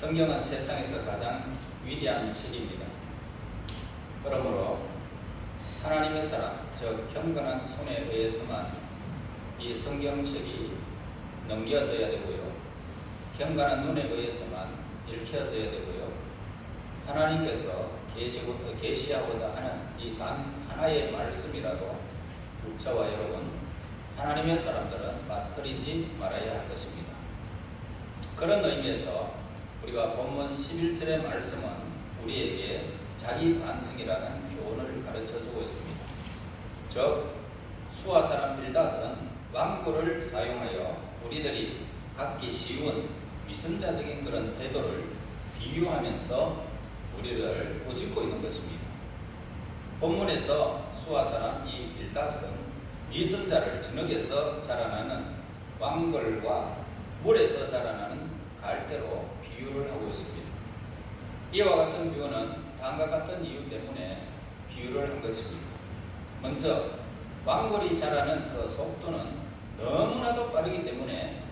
성경은 세상에서 가장 위대한 책입니다. 그러므로 하나님의 사랑, 즉 경건한 손에 의해서만 이 성경책이 넘겨져야 되고요. 경건한 눈에 의해서만 읽혀져야 되고요. 하나님께서 계시하고자 하는 이 단 하나의 말씀이라도 저와 여러분, 하나님의 사람들은 빠뜨리지 말아야 할 것입니다. 그런 의미에서 우리가 본문 11절의 말씀은 우리에게 자기 반성이라는 교훈을 가르쳐주고 있습니다. 즉 수아 사람 빌닷은 왕구를 사용하여 우리들이 갖기 쉬운 위선자적인 그런 태도를 비유하면서 우리를 꼬집고 있는 것입니다. 본문에서 수아 사람 이 빌닷은 위선자를 진흙에서 자라나는 왕벌과 물에서 자라나는 갈대로 비유를 하고 있습니다. 이와 같은 비유는 다음과 같은 이유 때문에 비유를 한 것입니다. 먼저 왕벌이 자라는 그 속도는 너무나도 빠르기 때문에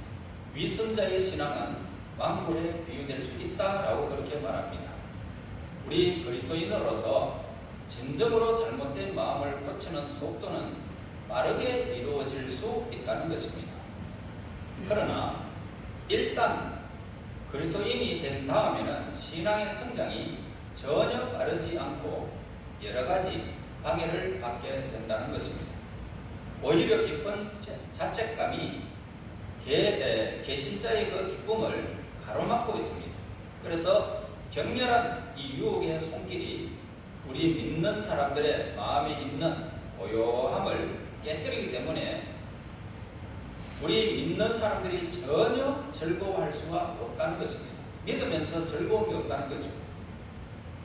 위선자의 신앙은 왕벌에 비유될 수 있다라고 그렇게 말합니다. 우리 그리스도인으로서 진정으로 잘못된 마음을 고치는 속도는 빠르게 이루어질 수 있다는 것입니다. 그러나 일단 그리스도인이 된 다음에는 신앙의 성장이 전혀 빠르지 않고 여러 가지 방해를 받게 된다는 것입니다. 오히려 깊은 자책감이 개신자의 그 기쁨을 가로막고 있습니다. 그래서 격렬한 이 유혹의 손길이 우리 믿는 사람들의 마음에 있는 고요함을 깨뜨리기 때문에 우리 믿는 사람들이 전혀 즐거워할 수가 없다는 것입니다. 믿으면서 즐거움이 없다는 거죠.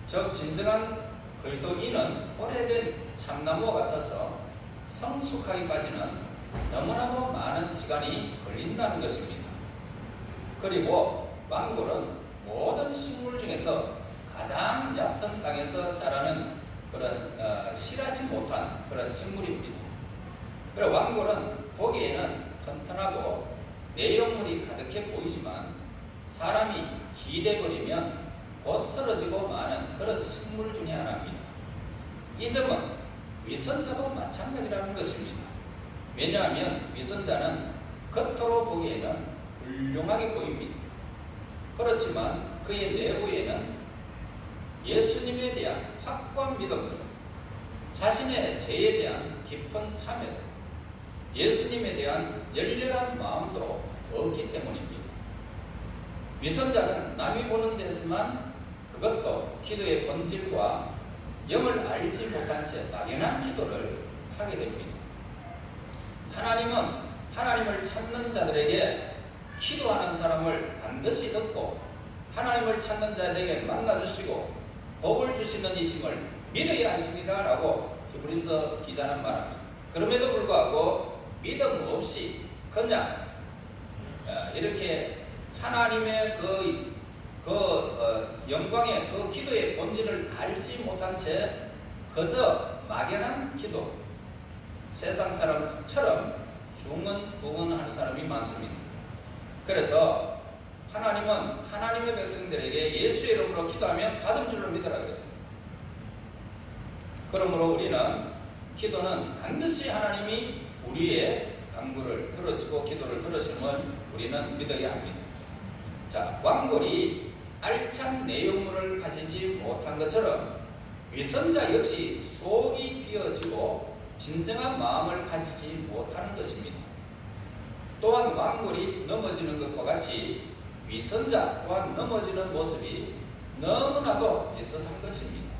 즉 진정한 그리스도인은 오래된 참나무와 같아서 성숙하기까지는 너무나도 많은 시간이 걸린다는 것입니다. 그리고 왕골은 모든 식물 중에서 가장 얕은 땅에서 자라는 그런 실하지 못한 그런 식물입니다. 그리고 왕골은 보기에는 튼튼하고 내용물이 가득해 보이지만 사람이 기대버리면 곧 쓰러지고 마는 그런 식물 중에 하나입니다. 이 점은 위선자도 마찬가지라는 것입니다. 왜냐하면 위선자는 겉으로 보기에는 훌륭하게 보입니다. 그렇지만 그의 내부에는 예수님에 대한 확고한 믿음, 자신의 죄에 대한 깊은 참회, 예수님에 대한 열렬한 마음도 없기 때문입니다. 위선자는 남이 보는 데서만 그것도 기도의 본질과 영을 알지 못한 채 막연한 기도를 하게 됩니다. 하나님은 하나님을 찾는 자들에게 기도하는 사람을 반드시 듣고 하나님을 찾는 자들에게 만나주시고 복을 주시는 이심을 믿어야 할지니라 라고 히브리서 기자는 말합니다. 그럼에도 불구하고 믿음 없이 그냥 이렇게 하나님의 영광의 그 기도의 본질을 알지 못한 채 그저 막연한 기도, 세상 사람처럼 중언부언하는 사람이 많습니다. 그래서 하나님은 하나님의 백성들에게 예수의 이름으로 기도하면 받은 줄로 믿으라 그랬습니다. 그러므로 우리는 기도는 반드시 하나님이 우리의 간구를 들으시고 기도를 들으심을 우리는 믿어야 합니다. 자, 왕골이 알찬 내용물을 가지지 못한 것처럼 위선자 역시 속이 비어지고 진정한 마음을 가지지 못하는 것입니다. 또한 왕골이 넘어지는 것과 같이 위선자 또한 넘어지는 모습이 너무나도 비슷한 것입니다.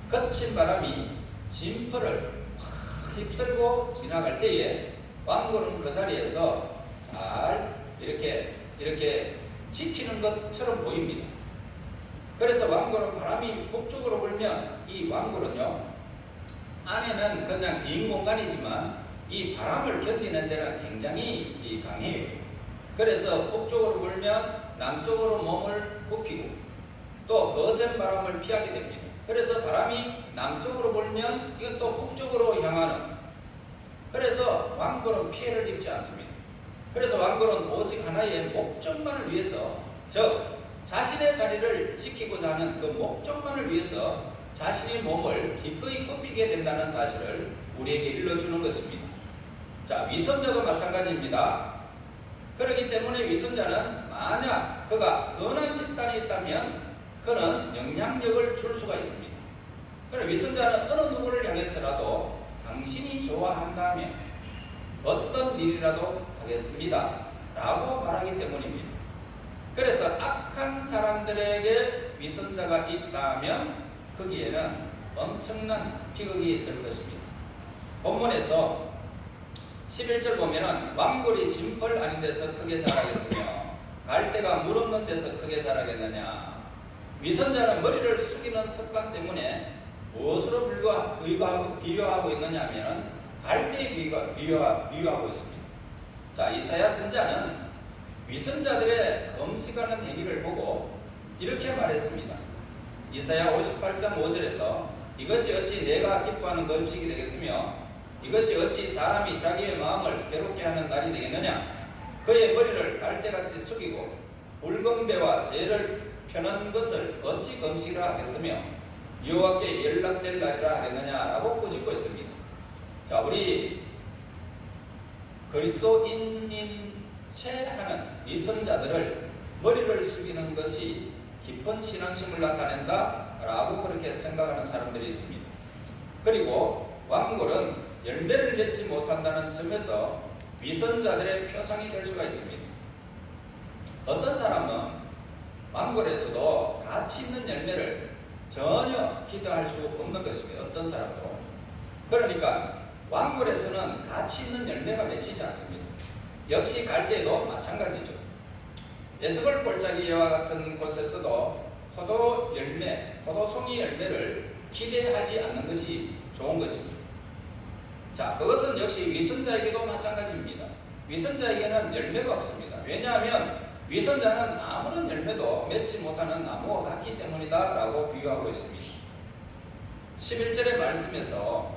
거친 바람이 진포를 확 휩쓸고 지나갈 때에 왕골은 그 자리에서 잘 이렇게 지키는 것처럼 보입니다. 그래서 왕골은 바람이 북쪽으로 불면 이 왕골은요, 안에는 그냥 빈 공간이지만 이 바람을 견디는 데는 굉장히 강해요. 그래서 북쪽으로 불면 남쪽으로 몸을 굽히고 또 거센 바람을 피하게 됩니다. 그래서 바람이 남쪽으로 불면 이건 또 북쪽으로 향하는, 그래서 왕골은 피해를 입지 않습니다. 그래서 왕골은 오직 하나의 목적만을 위해서, 즉 자신의 자리를 지키고자 하는 그 목적만을 위해서 자신의 몸을 기꺼이 굽히게 된다는 사실을 우리에게 일러주는 것입니다. 자, 위선자도 마찬가지입니다. 그렇기 때문에 위선자는 만약 그가 선한 집단이 있다면 그는 영향력을 줄 수가 있습니다. 그러나 위선자는 어느 누구를 향해서라도 당신이 좋아한다면 어떤 일이라도 하겠습니다 라고 말하기 때문입니다. 그래서 악한 사람들에게 위선자가 있다면 거기에는 엄청난 비극이 있을 것입니다. 본문에서 11절 보면은 왕골이 진펄 아닌 데서 크게 자라겠으며 갈대가 물 없는 데서 크게 자라겠느냐. 위선자는 머리를 숙이는 습관 때문에 무엇으로 비유하고 있느냐 하면 갈대에 비유하고 있습니다. 자, 이사야 선자는 위선자들의 금식하는 행위를 보고 이렇게 말했습니다. 이사야 58장 5절에서 이것이 어찌 내가 기뻐하는 금식이 되겠으며 이것이 어찌 사람이 자기의 마음을 괴롭게 하는 날이 되겠느냐. 그의 머리를 갈대같이 숙이고 붉은 배와 재를 펴는 것을 어찌 금식이라 하겠으며 여호와께 연락될 날이라 하겠느냐라고 꾸짖고 있습니다. 자, 우리 그리스도인인 채 하는 위선자들을 머리를 숙이는 것이 깊은 신앙심을 나타낸다라고 그렇게 생각하는 사람들이 있습니다. 그리고 왕골은 열매를 맺지 못한다는 점에서 위선자들의 표상이 될 수가 있습니다. 어떤 사람은 왕골에서도 가치 있는 열매를 전혀 기대할 수 없는 것입니다. 어떤 사람도. 그러니까 왕골에서는 가치 있는 열매가 맺히지 않습니다. 역시 갈대도 마찬가지죠. 에스골 골짜기와 같은 곳에서도 포도 열매, 포도송이 열매를 기대하지 않는 것이 좋은 것입니다. 자, 그것은 역시 위선자에게도 마찬가지입니다. 위선자에게는 열매가 없습니다. 왜냐하면 위선자는 아무런 열매도 맺지 못하는 나무와 같기 때문이다 라고 비유하고 있습니다. 11절의 말씀에서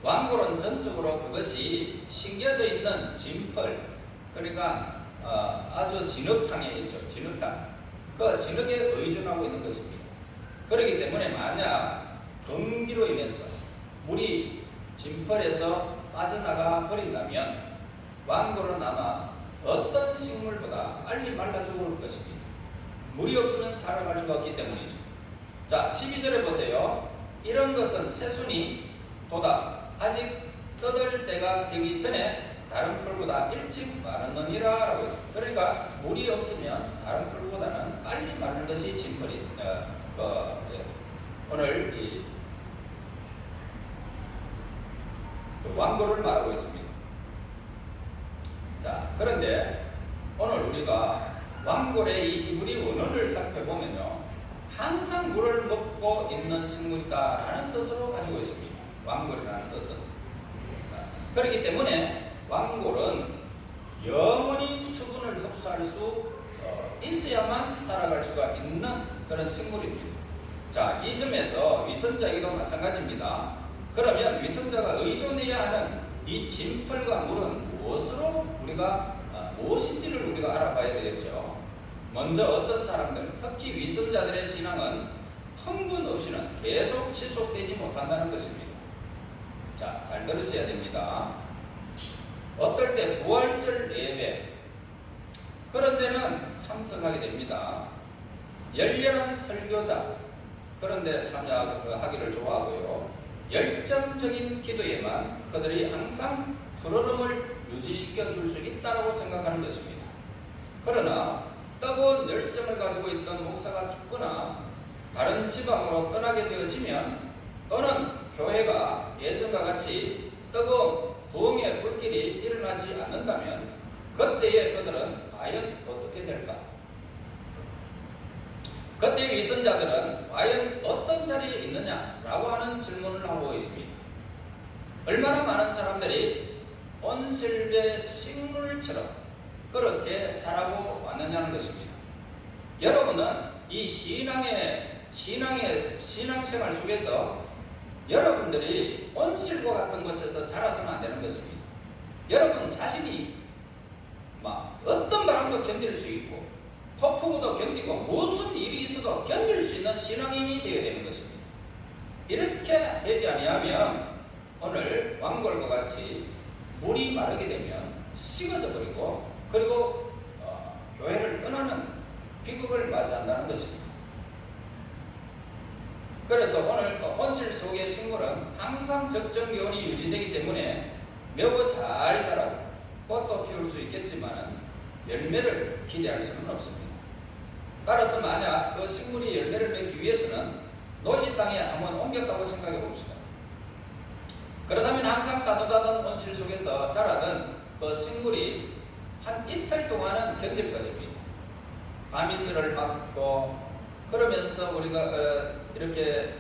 왕골은 전적으로 그것이 심겨져 있는 진펄, 그러니까 아주 진흙탕에 있죠. 진흙탕. 그 진흙에 의존하고 있는 것입니다. 그렇기 때문에 만약 건기로 인해서 물이 진펄에서 빠져나가 버린다면 왕골은 아마 어떤 식물보다 빨리 말라 죽을 것입니다. 물이 없으면 살아갈 수가 없기 때문이죠. 자, 12절에 보세요. 이런 것은 새순이 돋아 아직 떠들 때가 되기 전에 다른 풀보다 일찍 마르느니라 라고 했습니다. 그러니까 물이 없으면 다른 풀보다는 빨리 마르는 것이 진펄이 오늘 이 왕골을 말하고 있습니다. 자, 그런데 오늘 우리가 왕골의 이 히브리 원어를 살펴보면요, 항상 물을 먹고 있는 식물이다라는 뜻으로 가지고 있습니다. 왕골이라는 뜻은. 그렇기 때문에 왕골은 영원히 수분을 흡수할 수 있어야만 살아갈 수가 있는 그런 식물입니다. 자, 이 점에서 위선자에게도 마찬가지입니다. 그러면 위선자가 의존해야 하는 이 진펄과 물은 무엇인지를 우리가 알아봐야 되겠죠. 먼저 어떤 사람들, 특히 위선자들의 신앙은 흥분 없이는 계속 지속되지 못한다는 것입니다. 자, 잘 들으셔야 됩니다. 어떨 때 부활절 예배 그런 데는 참석하게 됩니다. 열렬한 설교자 그런 데 참여하기를 좋아하고요. 열정적인 기도에만 그들이 항상 푸르름을 유지시켜 줄 수 있다고 생각하는 것입니다. 그러나 뜨거운 열정을 가지고 있던 목사가 죽거나 다른 지방으로 떠나게 되어지면 또는 교회가 예전과 같이 뜨거운 부흥의 불길이 일어나지 않는다면 그때의 그들은 과연 어떻게 될까? 그때 위선자들은 과연 어떤 자리에 있느냐라고 하는 질문을 하고 있습니다. 얼마나 많은 사람들이 온실배 식물처럼 그렇게 자라고 왔느냐는 것입니다. 여러분은 이 신앙생활 속에서 여러분들이 온실과 같은 곳에서 자라서는 안 되는 것입니다. 여러분 자신이 어떤 바람도 견딜 수 있고 폭풍우도 견디고 무슨 일이 있어도 견딜 수 있는 신앙인이 되어야 되는 것입니다. 이렇게 되지 아니하면 오늘 왕골과 같이 물이 마르게 되면 식어져 버리고 그리고 교회를 떠나는 비극을 맞이한다는 것입니다. 그래서 오늘 온실 속의 식물은 항상 적정 기온이 유지되기 때문에 매우 잘 자라고 꽃도 피울 수 있겠지만 열매를 기대할 수는 없습니다. 따라서 만약 그 식물이 열매를 맺기 위해서는 노지 땅에 한번 옮겼다고 생각해 봅시다. 그렇다면 항상 따뜻한 온실 속에서 자라던 그 식물이 한 이틀 동안은 견딜 것입니다. 밤이슬을 맞고 그러면서 우리가 이렇게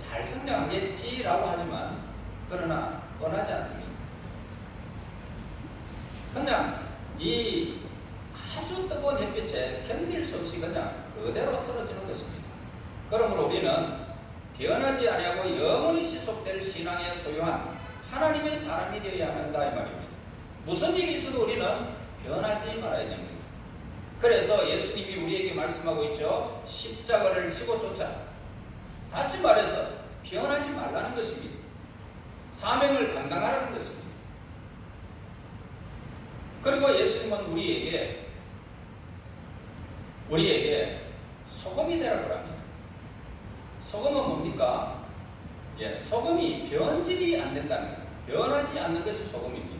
잘 성장하겠지라고 하지만 그러나 원하지 않습니다. 그냥 이 아주 뜨거운 햇빛에 견딜 수 없이 그냥 그대로 쓰러지는 것입니다. 그러므로 우리는 변하지 아니하고 영원히 지속될 신앙에 소유한 하나님의 사람이 되어야 한다 이 말입니다. 무슨 일이 있어도 우리는 변하지 말아야 됩니다. 그래서 예수님이 우리에게 말씀하고 있죠. 십자가를 지고 쫓아라. 다시 말해서 변하지 말라는 것입니다. 사명을 감당하라는 것입니다. 그리고 예수님은 우리에게 소금이 되라고 합니다. 소금은 뭡니까? 소금이 변질이 안 된다는 거예요. 변하지 않는 것이 소금입니다.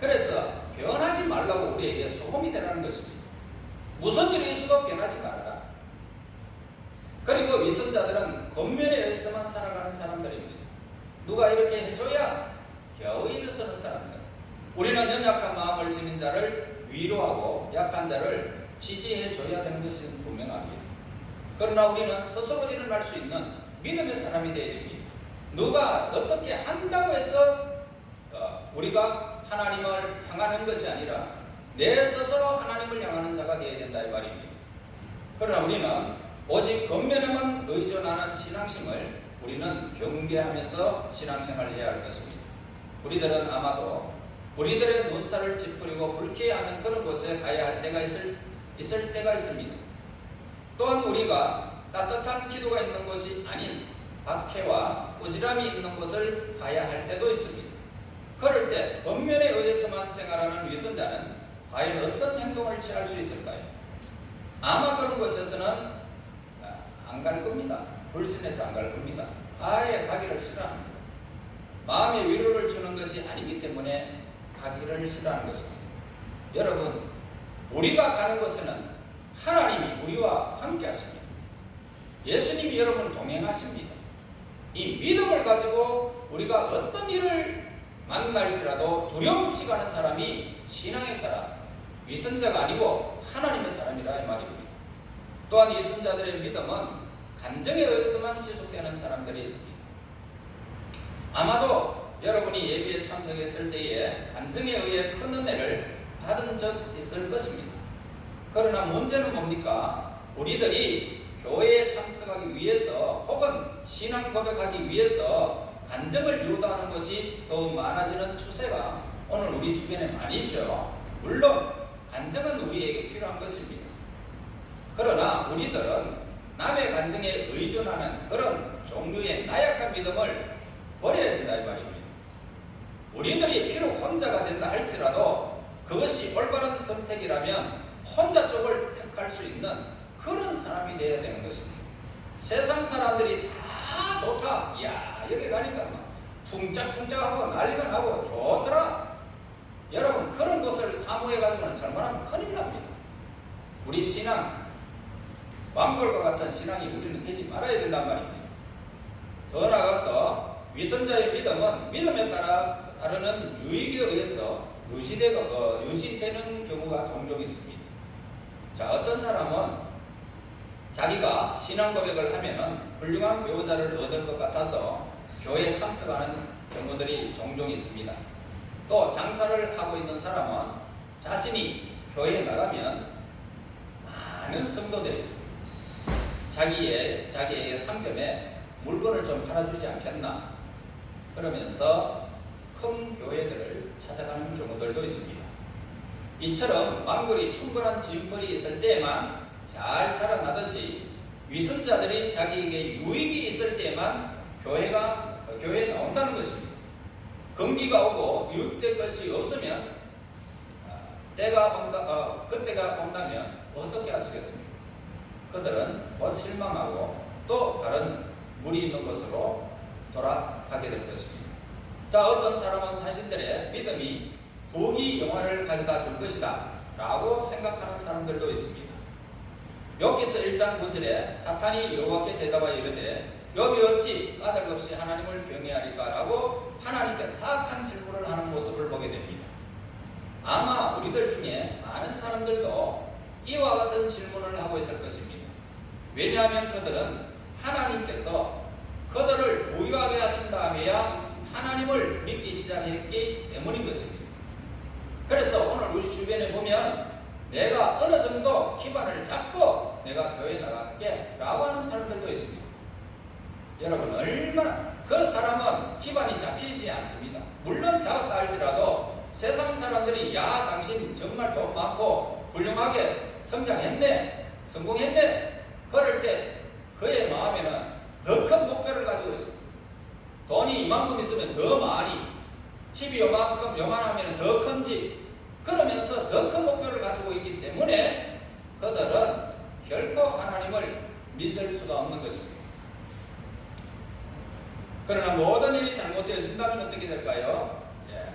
그래서 변하지 말라고 우리에게 소금이 되라는 것입니다. 무슨 일이 있어도 변하지 말아라. 그리고 위선자들은 겉면에 의해서만 살아가는 사람들입니다. 누가 이렇게 해줘야 겨우 일어서는 사람들. 우리는 연약한 마음을 지닌 자를 위로하고 약한 자를 지지해줘야 되는 것은 분명합니다. 그러나 우리는 스스로 일어날 수 있는 믿음의 사람이 되어야 됩니다. 누가 어떻게 한다고 해서 우리가 하나님을 향하는 것이 아니라 내 스스로 하나님을 향하는 자가 되어야 된다 이 말입니다. 그러나 우리는 오직 겉면에만 의존하는 신앙심을 우리는 경계하면서 신앙생활을 해야 할 것입니다. 우리들은 아마도 우리들의 눈살을 찌푸리고 불쾌해하는 그런 곳에 가야 할 때가 있을 때가 있습니다. 또한 우리가 따뜻한 기도가 있는 곳이 아닌 박해와 꾸지람이 있는 곳을 가야 할 때도 있습니다. 그럴 때 겉면에 의해서만 생활하는 위선자는 과연 어떤 행동을 취할 수 있을까요? 아마 그런 곳에서는 안 갈 겁니다. 불신해서 안 갈 겁니다. 아예 가기를 싫어합니다. 마음의 위로를 주는 것이 아니기 때문에 가기를 싫어하는 것입니다. 여러분, 우리가 가는 곳에는 하나님이 우리와 함께 하십니다. 예수님이 여러분을 동행하십니다. 이 믿음을 가지고 우리가 어떤 일을 만날지라도 두려움 없이 가는 사람이 신앙의 사람, 위선자가 아니고 하나님의 사람이라 이 말입니다. 또한 위선자들의 믿음은 간정에 의해서만 지속되는 사람들이 있습니다. 아마도 여러분이 예배에 참석했을 때에 간정에 의해 큰 은혜를 받은 적 있을 것입니다. 그러나 문제는 뭡니까? 우리들이 교회에 참석하기 위해서 혹은 신앙 고백하기 위해서 간정을 유도하는 것이 더욱 많아지는 추세가 오늘 우리 주변에 많이 있죠. 물론 간정은 우리에게 필요한 것입니다. 그러나 우리들은 남의 간정에 의존하는 그런 종류의 나약한 믿음을 버려야 된다 이 말입니다. 우리들이 비록 혼자가 된다 할지라도 그것이 올바른 선택이라면 혼자 쪽을 택할 수 있는 그런 사람이 되어야 되는 것입니다. 세상 사람들이 다 좋다. 이야 여기 가니까 막 퉁짝퉁짝하고 난리가 나고 좋더라. 여러분 그런 것을 사모해가지고는 잘못하면 큰일 납니다. 우리 신앙 왕골과 같은 신앙이 우리는 되지 말아야 된단 말입니다. 더 나아가서 위선자의 믿음은 믿음에 따라 따르는 유익에 의해서 유지되는 경우가 종종 있습니다. 자, 어떤 사람은 자기가 신앙 고백을 하면은 훌륭한 배우자를 얻을 것 같아서 교회에 참석하는 경우들이 종종 있습니다. 또 장사를 하고 있는 사람은 자신이 교회에 나가면 많은 성도들이 자기의 상점에 물건을 좀 팔아주지 않겠나 그러면서 큰 교회들을 찾아가는 경우들도 있습니다. 이처럼 만골이 충분한 진펄이 있을 때에만 잘 자라나듯이 위선자들이 자기에게 유익이 있을 때에만 교회에 나온다는 것입니다. 금기가 오고 유익될 것이 없으면 그때가 온다면 어떻게 하시겠습니까? 그들은 곧 실망하고 또 다른 물이 있는 곳으로 돌아가게 될 것입니다. 자, 어떤 사람은 자신들의 믿음이 부귀 영화를 가져다 줄 것이다 라고 생각하는 사람들도 있습니다. 욥기서 1장 9절에 사탄이 여호와께 대답하여 이르되 욥이 어찌 까닭 없이 하나님을 경외하리까 라고 하나님께 사악한 질문을 하는 모습을 보게 됩니다. 아마 우리들 중에 많은 사람들도 이와 같은 질문을 하고 있을 것입니다. 왜냐하면 그들은 하나님께서 그들을 부유하게 하신 다음에야 하나님을 믿기 시작했기 때문인 것입니다. 그래서 오늘 우리 주변에 보면 내가 어느 정도 기반을 잡고 내가 교회에 나갈게 라고 하는 사람들도 있습니다. 여러분, 얼마나 그 사람은 기반이 잡히지 않습니다. 물론 잡았다 할지라도 세상 사람들이 야 당신 정말 돈 많고 훌륭하게 성장했네 성공했네 그럴 때 그의 마음에는 더 큰 목표를 가지고 있습니다. 돈이 이만큼 있으면 더 많이, 집이 요만하면 더 큰 집, 그러면서 더 큰 목표를 가지고 있기 때문에 그들은 결코 하나님을 믿을 수가 없는 것입니다. 그러나 모든 일이 잘못되어진다면 어떻게 될까요?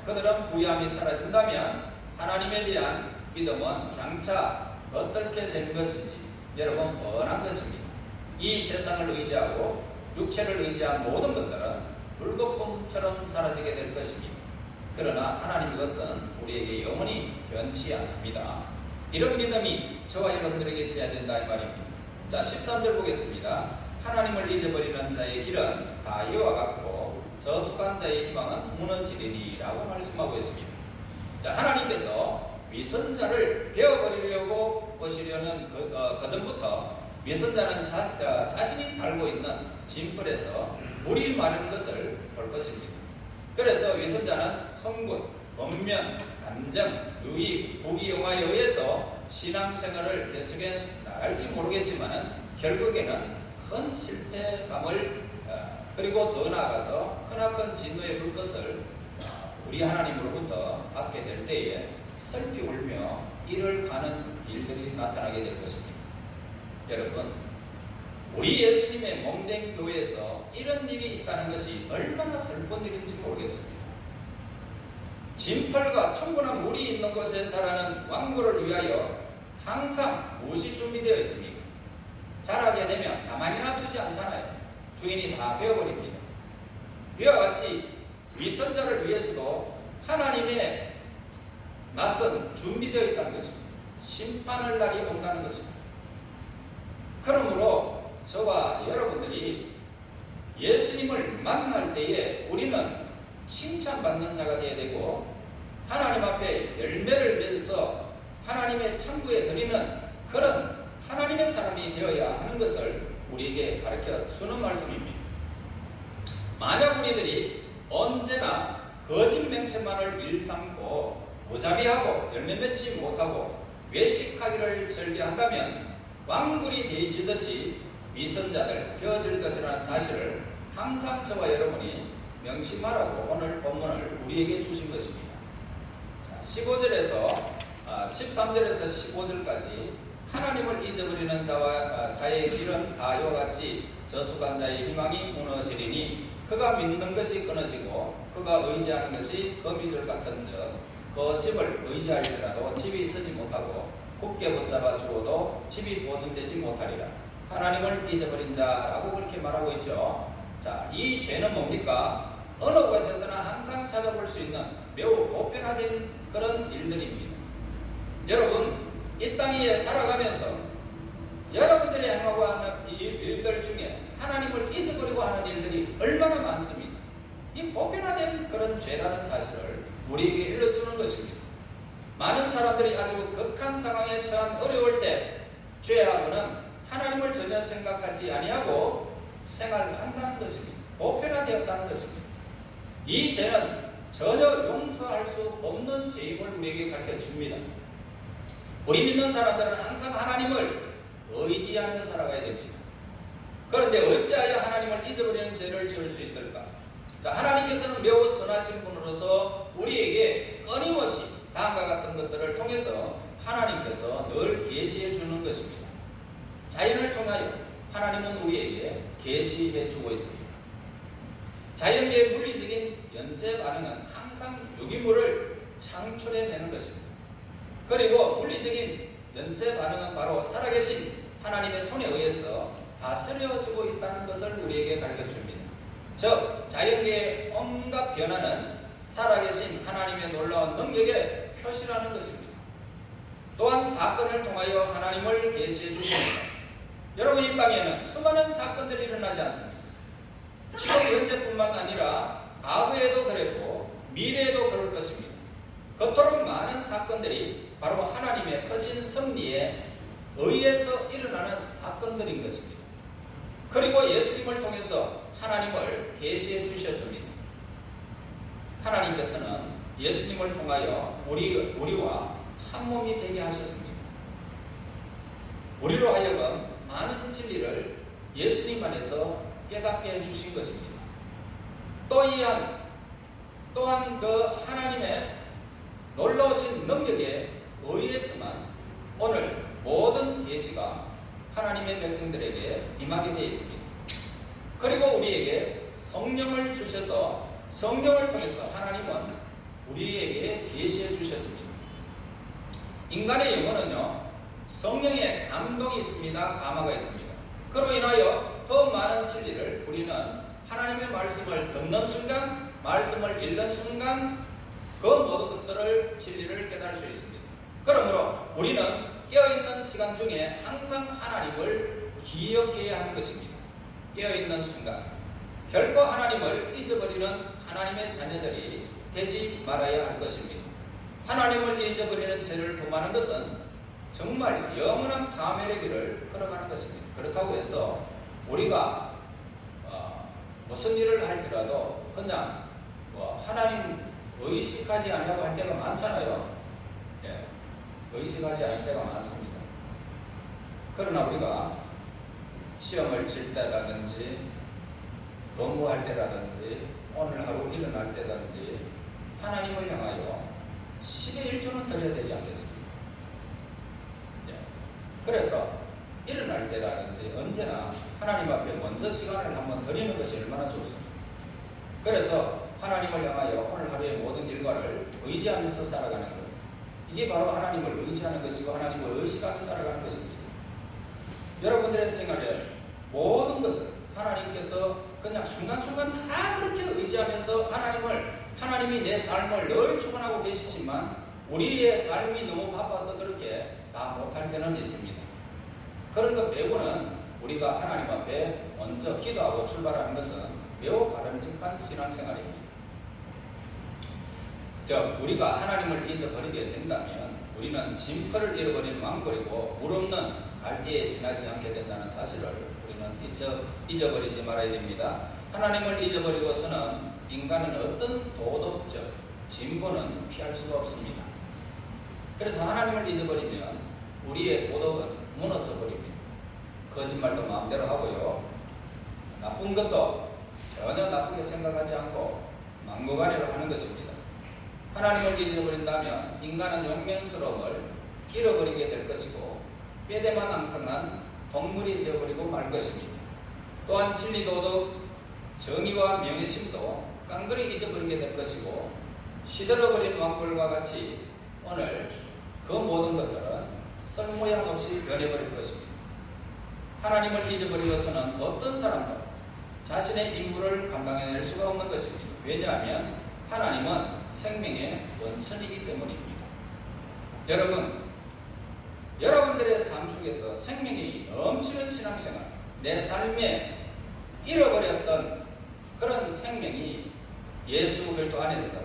그들은 부유함이 사라진다면 하나님에 대한 믿음은 장차 어떻게 된 것인지 여러분 뻔한 것입니다. 이 세상을 의지하고 육체를 의지한 모든 것들은 물거품처럼 사라지게 될 것입니다. 그러나 하나님의 것은 우리에게 영원히 변치 않습니다. 이런 믿음이 저와 여러분들에게 있어야 된다 이 말입니다. 자, 13절 보겠습니다. 하나님을 잊어버리는 자의 길은 다 이와 같고 저속한 자의 희망은 무너지리니 라고 말씀하고 있습니다. 자, 하나님께서 위선자를 베어버리려고 보시려는 그전부터 위선자는 자신이 살고 있는 진벌에서 물이 마른 것을 볼 것입니다. 그래서 위선자는 흥분, 권면, 감정, 유익, 부귀영화에 의해서 신앙생활을 계속해 나갈지 모르겠지만 결국에는 큰 실패감을 그리고 더 나아가서 크나큰 진노의 불것을 우리 하나님으로부터 받게 될 때에 슬피 울며 이를 가는 일들이 나타나게 될 것입니다. 여러분, 우리 예수님의 몸된 교회에서 이런 일이 있다는 것이 얼마나 슬픈 일인지 모르겠습니다. 진펄과 충분한 물이 있는 곳에 자라는 왕고를 위하여 항상 무엇이 준비되어 있습니까? 자라게 되면 가만히 놔두지 않잖아요. 주인이 다 베어버립니다. 이와 같이 위선자를 위해서도 하나님의 낯은 준비되어 있다는 것입니다. 심판할 날이 온다는 것입니다. 그러므로 저와 여러분들이 예수님을 만날 때에 우리는 칭찬받는 자가 되어야 되고 하나님 앞에 열매를 맺어서 하나님의 천국에 드리는 그런 하나님의 사람이 되어야 하는 것을 우리에게 가르쳐 주는 말씀입니다. 만약 우리들이 언제나 거짓 맹세만을 일삼고 무자비하고 열매 맺지 못하고 외식하기를 즐겨한다면 왕굴이 베어지듯이 위선자들 베어질 것이라는 사실을 항상 저와 여러분이 명심하라고 오늘 본문을 우리에게 주신 것입니다. 13절에서 15절까지 하나님을 잊어버리는 자의 길은 다 이와 같이 저속한 자의 희망이 무너지리니 그가 믿는 것이 끊어지고 그가 의지하는 것이 거미줄 같은 그 집을 의지할지라도 집이 쓰지 못하고 굳게 붙잡아 주어도 집이 보존되지 못하리라. 하나님을 잊어버린 자라고 그렇게 말하고 있죠. 자, 이 죄는 뭡니까? 어느 곳에서나 항상 찾아볼 수 있는 매우 보편화된 그런 일들입니다. 여러분, 이 땅 위에 살아가면서 여러분들이 행하고 하는 이 일들 중에 하나님을 잊어버리고 하는 일들이 얼마나 많습니다. 이 보편화된 그런 죄라는 사실을 우리에게 일러주는 것입니다. 많은 사람들이 아주 극한 상황에 처한 어려울 때 죄하고는 하나님을 전혀 생각하지 아니하고 생활한다는 것입니다. 보편화되었다는 것입니다. 이 죄는 전혀 용서할 수 없는 죄임을 우리에게 가르쳐 줍니다. 우리 믿는 사람들은 항상 하나님을 의지하며 살아가야 됩니다. 그런데 어찌하여 하나님을 잊어버리는 죄를 지을 수 있을까? 자, 하나님께서는 매우 선하신 분으로서 우리에게 끊임없이 다음과 같은 것들을 통해서 하나님께서 늘 계시해 주는 것입니다. 자연을 통하여 하나님은 우리에게 계시해 주고 있습니다. 자연계의 물리적인 연쇄 반응은 항상 유기물을 창출해내는 것입니다. 그리고 물리적인 연쇄 반응은 바로 살아계신 하나님의 손에 의해서 다스려지고 있다는 것을 우리에게 가르쳐 줍니다. 즉, 자연계의 온갖 변화는 살아계신 하나님의 놀라운 능력의 표시라는 것입니다. 또한 사건을 통하여 하나님을 계시해 주십니다. 여러분, 이 땅에는 수많은 사건들이 일어나지 않습니다. 지금 현재뿐만 아니라 과거에도 그랬고 미래에도 그럴 것입니다. 그토록 많은 사건들이 바로 하나님의 크신 섭리에 의해서 일어나는 사건들인 것입니다. 그리고 예수님을 통해서 하나님을 계시해 주셨습니다. 하나님께서는 예수님을 통하여 우리와 한 몸이 되게 하셨습니다. 우리로 하여금 많은 진리를 예수님 안에서 깨닫게 해주신 것입니다. 또한 그 하나님의 놀라우신 능력에 의해서만 오늘 모든 계시가 하나님의 백성들에게 임하게 되어 있습니다. 그리고 우리에게 성령을 주셔서 성령을 통해서 하나님은 우리에게 계시해 주셨습니다. 인간의 영혼은요, 성령의 감동이 있습니다. 감화가 있습니다. 그로 인하여 더 많은 진리를 우리는 하나님의 말씀을 듣는 순간, 말씀을 읽는 순간 그 모든 것들을 진리를 깨달을 수 있습니다. 그러므로 우리는 깨어있는 시간 중에 항상 하나님을 기억해야 하는 것입니다. 깨어있는 순간 결코 하나님을 잊어버리는 하나님의 자녀들이 되지 말아야 할 것입니다. 하나님을 잊어버리는 죄를 범하는 것은 정말 영원한 가멸의 길을 걸어가는 것입니다. 그렇다고 해서 우리가 무슨 일을 할지라도 그냥 하나님 의식하지 않으려고 할 때가 많잖아요. 예, 의식하지 않을 때가 많습니다. 그러나 우리가 시험을 칠 때라든지 공부할 때라든지 오늘 하루 일어날 때든지 하나님을 향하여 10의 1조는 드려야 되지 않겠습니까? 예, 그래서 일어날 때라든지 언제나 하나님 앞에 먼저 시간을 한번 드리는 것이 얼마나 좋습니다. 그래서 하나님을 향하여 오늘 하루의 모든 일과를 의지하면서 살아가는 것, 이게 바로 하나님을 의지하는 것이고 하나님을 의식하며 살아가는 것입니다. 여러분들의 생활에 모든 것을 하나님께서 그냥 순간순간 다 그렇게 의지하면서 하나님이 내 삶을 늘 주관하고 계시지만 우리의 삶이 너무 바빠서 그렇게 다 못할 때는 있습니다. 그런 것 빼고는 우리가 하나님 앞에 먼저 기도하고 출발하는 것은 매우 바람직한 신앙생활입니다. 우리가 하나님을 잊어버리게 된다면 우리는 진표를 잃어버리는 왕벌이고 물 없는 갈대에 지나지 않게 된다는 사실을 우리는 잊어버리지 말아야 됩니다. 하나님을 잊어버리고서는 인간은 어떤 도덕적 진보는 피할 수가 없습니다. 그래서 하나님을 잊어버리면 우리의 도덕은 무너져 버립니다. 거짓말도 마음대로 하고요, 나쁜 것도 전혀 나쁘게 생각하지 않고 막무가내로 하는 것입니다. 하나님을 잊어버린다면 인간은 용맹스러움을 잃어버리게 될 것이고 뼈대만 앙상한 동물이 되어버리고 말 것입니다. 또한 진리, 도덕, 정의와 명예심도 깡그리 잊어버리게 될 것이고 시들어버린 왕벌과 같이 오늘 그 모든 것들은 쓸모양없이 변해버릴 것입니다. 하나님을 잊어버리고서는 어떤 사람도 자신의 임무를 감당해낼 수가 없는 것입니다. 왜냐하면 하나님은 생명의 원천이기 때문입니다. 여러분들의 삶 속에서 생명이 넘치는 신앙생활, 내 삶에 잃어버렸던 그런 생명이 예수 그리스도 안에서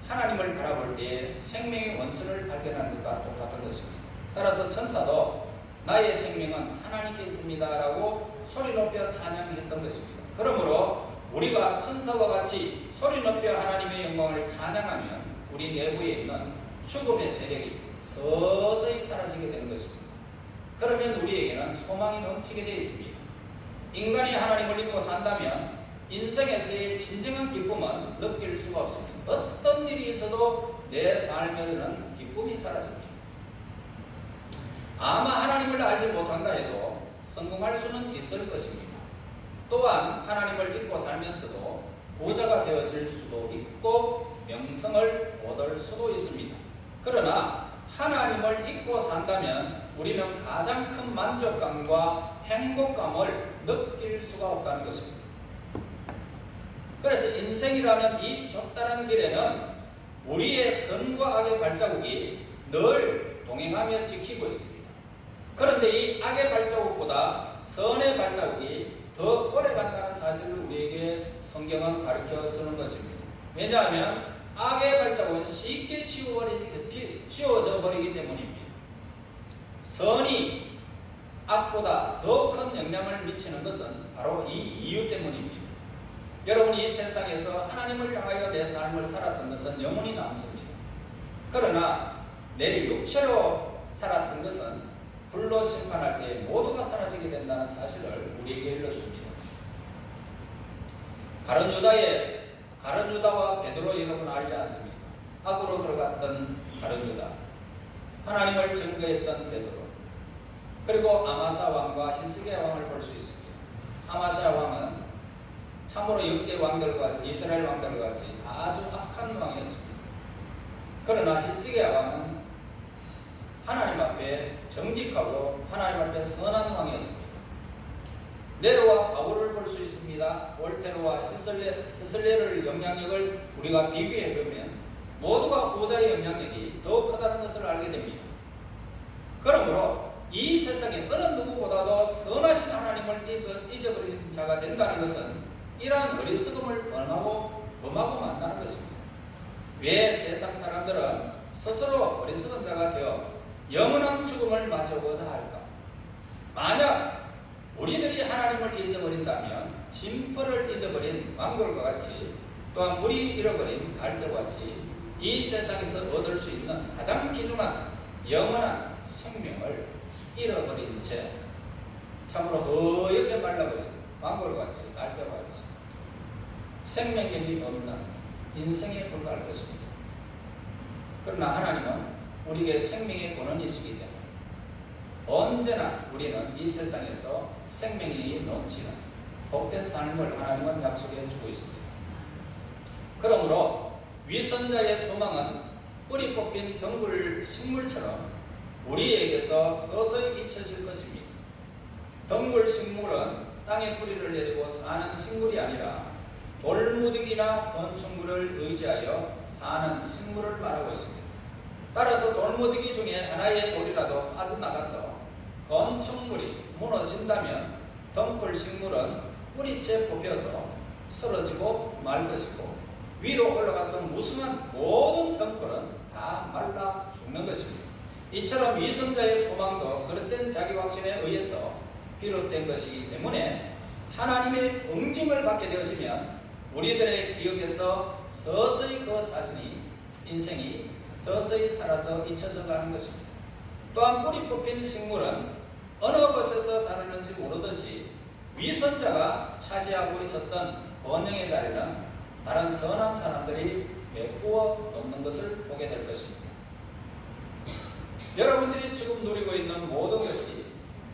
하나님을 바라볼 때에 생명의 원천을 발견하는 것과 똑같은 것입니다. 따라서 천사도 나의 생명은 하나님께 있습니다 라고 소리 높여 찬양했던 것입니다. 그러므로 우리가 천사와 같이 소리 높여 하나님의 영광을 찬양하면 우리 내부에 있는 죽음의 세력이 서서히 사라지게 사라지게 되는 것입니다. 그러면 우리에게는 소망이 넘치게 되어 있습니다. 인간이 하나님을 믿고 산다면 인생에서의 진정한 기쁨은 느낄 수가 없습니다. 어떤 일이 있어도 내 삶에서는 기쁨이 사라집니다. 아마 하나님을 알지 못한다 해도 성공할 수는 있을 것입니다. 또한 하나님을 믿고 살면서도 부자가 되어질 수도 있고 명성을 얻을 수도 있습니다. 그러나 하나님을 잊고 산다면 우리는 가장 큰 만족감과 행복감을 느낄 수가 없다는 것입니다. 그래서 인생이라는 이 좁다란 길에는 우리의 선과 악의 발자국이 늘 동행하며 지키고 있습니다. 그런데 이 악의 발자국보다 선의 발자국이 더 오래 간다는 사실을 우리에게 성경은 가르쳐 주는 것입니다. 왜냐하면 악의 발자국은 쉽게 지워져 버리기 때문입니다. 선이 악보다 더 큰 영향을 미치는 것은 바로 이 이유 때문입니다. 여러분, 이 세상에서 하나님을 향하여 내 삶을 살았던 것은 영원히 남습니다. 그러나 내 육체로 살았던 것은 불로 심판할 때 모두가 사라지게 된다는 사실을 우리에게 일러줍니다. 가룟 유다와 베드로 여러분 알지 않습니까? 악으로 들어갔던 가룟 유다, 하나님을 증거했던 베드로, 그리고 아마사 왕과 히스기야 왕을 볼 수 있습니다. 아마사 왕은 참으로 역대 왕들과 이스라엘 왕들과 같이 아주 악한 왕이었습니다. 그러나 히스기야 왕은 하나님 앞에 정직하고 하나님 앞에 선한 왕이었습니다. 네로와 바울을 볼 수 있습니다. 올테로와 히슬레를 영향력을 우리가 비교해 보면 모두가 부자의 영향력이 더 크다는 것을 알게 됩니다. 그러므로 이 세상에 어느 누구보다도 선하신 하나님을 잊어버린 자가 된다는 것은 이러한 어리석음을 범하고 만나는 것입니다. 왜 세상 사람들은 스스로 어리석은 자가 되어 영원한 죽음을 맞이하고자 할까? 만약 우리들이 하나님을 잊어버린다면 진포를 잊어버린 망골과 같이, 또한 물이 잃어버린 갈대와 같이 이 세상에서 얻을 수 있는 가장 귀중한 영원한 생명을 잃어버린 채 참으로 허옇게 말라버린 망골과 같이, 갈대와 같이 생명력이 없는 인생에 불과할 것입니다. 그러나 하나님은 우리에게 생명의 권한이시기 때문에 언제나 우리는 이 세상에서 생명이 넘치는 복된 삶을 하나님은 약속해 주고 있습니다. 그러므로 위선자의 소망은 뿌리 뽑힌 덩굴 식물처럼 우리에게서 서서히 잊혀질 것입니다. 덩굴 식물은 땅에 뿌리를 내리고 사는 식물이 아니라 돌무더기나 건축물을 의지하여 사는 식물을 말하고 있습니다. 따라서 돌무더기 중에 하나의 돌이라도 빠져나가서 건축물이 무너진다면 덩굴 식물은 뿌리채 뽑혀서 쓰러지고 말 것이고, 위로 올라가서 무성한 모든 덩굴은 다 말라 죽는 것입니다. 이처럼 위선자의 소망도 그릇된 자기 확신에 의해서 비롯된 것이기 때문에 하나님의 응징을 받게 되어지면 우리들의 기억에서 서서히 그 자신이, 인생이 서서히 사라져 잊혀져 가는 것입니다. 또한 뿌리 뽑힌 식물은 어느 곳에서 자랐는지 모르듯이 위선자가 차지하고 있었던 번영의 자리는 다른 선한 사람들이 메꾸어 놓는 것을 보게 될 것입니다. 여러분들이 지금 누리고 있는 모든 것이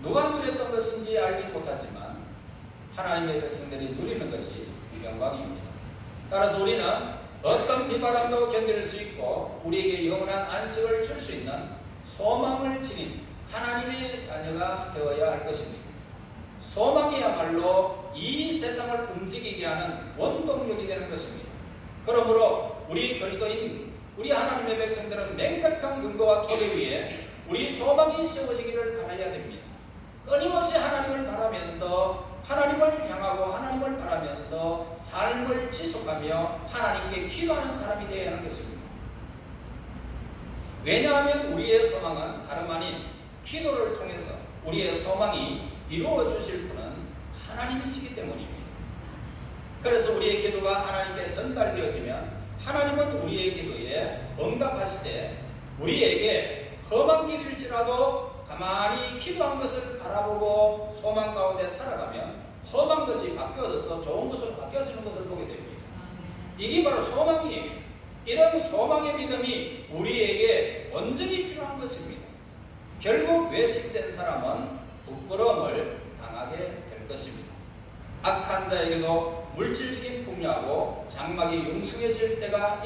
누가 누렸던 것인지 알지 못하지만 하나님의 백성들이 누리는 것이 영광입니다. 따라서 우리는 어떤 비바람도 견딜 수 있고 우리에게 영원한 안식을 줄 수 있는 소망을 지닌 하나님의 자녀가 되어야 할 것입니다. 소망이야말로 이 세상을 움직이게 하는 원동력이 되는 것입니다. 그러므로 우리 그리스도인, 우리 하나님의 백성들은 명백한 근거와 토대 위에 우리 소망이 세워지기를 바라야 됩니다. 끊임없이 하나님을 바라면서, 하나님을 향하고 하나님을 바라면서 삶을 지속하며 하나님께 기도하는 사람이 되어야 하는 것입니다. 왜냐하면 우리의 소망은 다름 아닌 기도를 통해서 우리의 소망이 이루어 주실 분은 하나님이시기 때문입니다. 그래서 우리의 기도가 하나님께 전달되어지면 하나님은 우리의 기도에 응답하실 때 우리에게 험한 길일지라도 가만히 기도한 것을 바라보고 소망 가운데 살아가면 험한 것이 바뀌어져서 좋은 것으로 바뀌어지는 것을 보게 됩니다. 이게 바로 소망이에요. 이런 소망의 믿음이 우리에게 온전히 필요한 것입니다. 결국 외식된 사람은 부끄러움을 당하게 될 것입니다. 악한 자에게도 물질적인 풍요하고 장막이 융숭해질 때가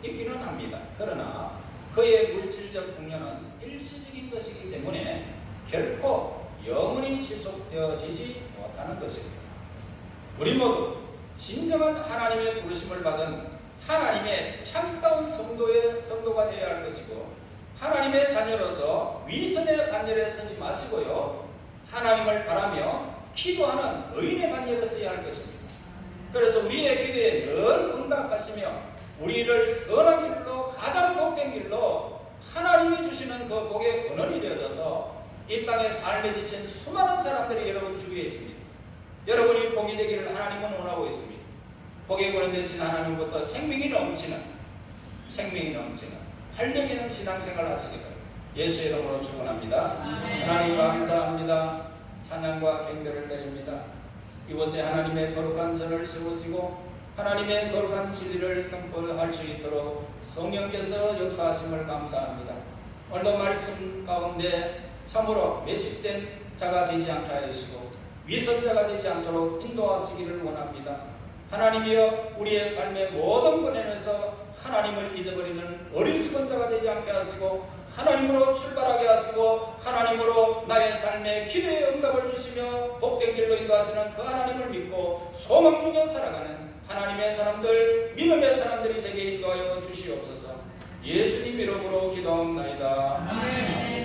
있기는 합니다. 그러나 그의 물질적 풍요는 일시적인 것이기 때문에 결코 영원히 지속되어지지 못하는 것입니다. 우리 모두 진정한 하나님의 부르심을 받은 하나님의 참다운 성도가 되어야 할 것이고, 하나님의 자녀로서 위선의 반열에 서지 마시고요, 하나님을 바라며 기도하는 의인의 반열에 서야 할 것입니다. 그래서 우리의 기도에 늘 응답하시며 우리를 선한 길로, 가장 복된 길로 하나님이 주시는 그 복의 근원이 되어져서 이 땅의 삶에 지친 수많은 사람들이 여러분 주위에 있습니다. 여러분이 복이 되기를 하나님은 원하고 있습니다. 복의 근원 되신 하나님부터 생명이 넘치는 활력 있는 신앙생활을 하시기를 예수의 이름으로 축원합니다. 하나님 감사합니다. 찬양과 경배를 드립니다. 이곳에 하나님의 거룩한 전을 세우시고 하나님의 거룩한 진리를 선포할 수 있도록 성령께서 역사하심을 감사합니다. 오늘도 말씀 가운데 참으로 외식된 자가 되지 않게 하시고 위선자가 되지 않도록 인도하시기를 원합니다. 하나님이여, 우리의 삶의 모든 번에서 하나님을 잊어버리는 어리석은 자가 되지 않게 하시고 하나님으로 출발하게 하시고 하나님으로 나의 삶의 기도의 응답을 주시며 복된 길로 인도하시는 그 하나님을 믿고 소망 중에 살아가는 하나님의 사람들, 믿음의 사람들이 되게 인도하여 주시옵소서. 예수님 이름으로 기도합나이다. 아멘.